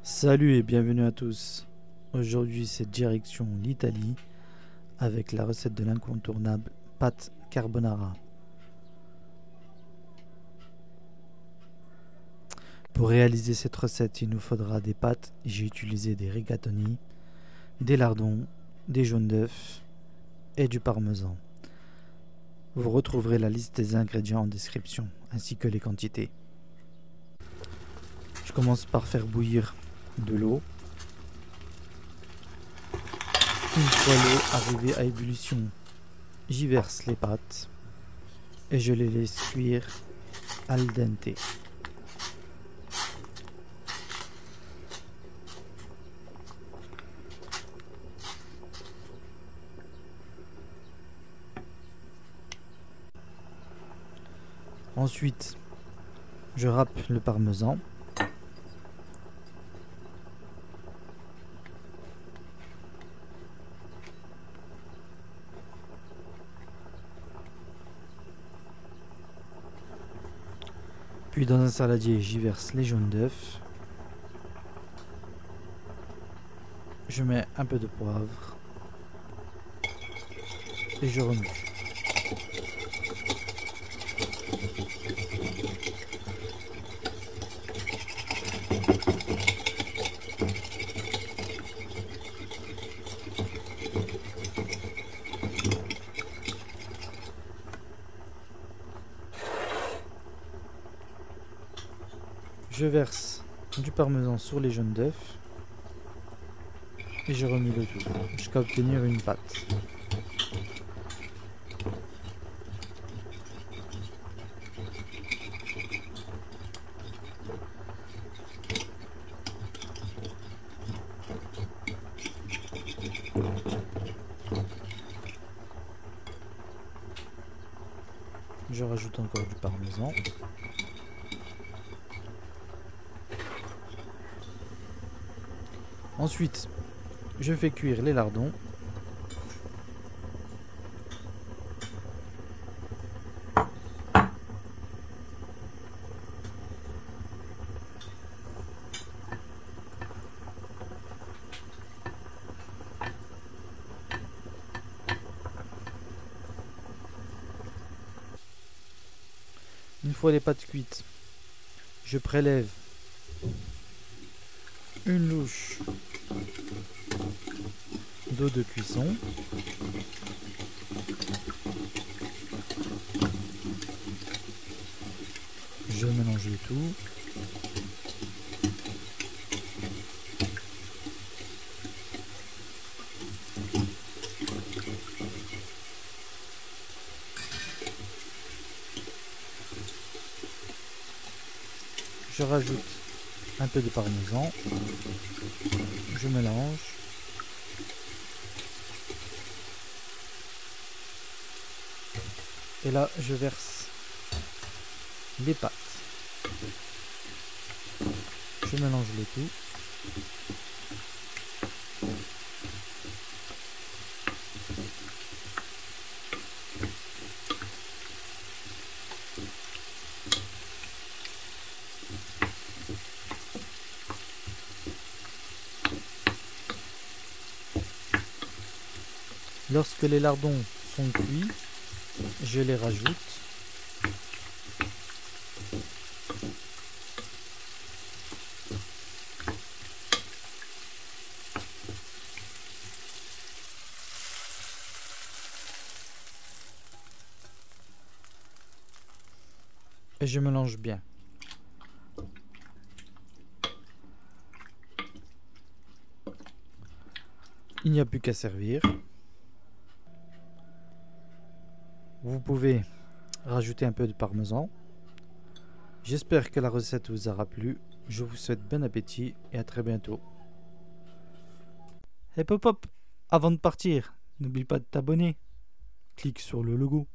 Salut et bienvenue à tous. Aujourd'hui c'est direction l'Italie avec la recette de l'incontournable pâte carbonara. Pour réaliser cette recette, il nous faudra des pâtes. J'ai utilisé des rigatoni, des lardons, des jaunes d'œufs et du parmesan. Vous retrouverez la liste des ingrédients en description ainsi que les quantités. Je commence par faire bouillir de l'eau. Une fois l'eau arrivée à ébullition, j'y verse les pâtes et je les laisse cuire al dente. Ensuite, je râpe le parmesan. Puis dans un saladier, j'y verse les jaunes d'œufs. Je mets un peu de poivre et je remue. Je verse du parmesan sur les jaunes d'œufs et je remue le tout jusqu'à obtenir une pâte. Je rajoute encore du parmesan. Ensuite, je fais cuire les lardons. Une fois les pâtes cuites, je prélève une louche d'eau de cuisson. Je mélange le tout. Je rajoute un peu de parmesan. Je mélange. Et là, je verse les pâtes. Je mélange le tout. Lorsque les lardons sont cuits, je les rajoute. Et je mélange bien. Il n'y a plus qu'à servir. Vous pouvez rajouter un peu de parmesan. J'espère que la recette vous aura plu. Je vous souhaite bon appétit et à très bientôt. Hop hop hop, avant de partir, n'oublie pas de t'abonner. Clique sur le logo.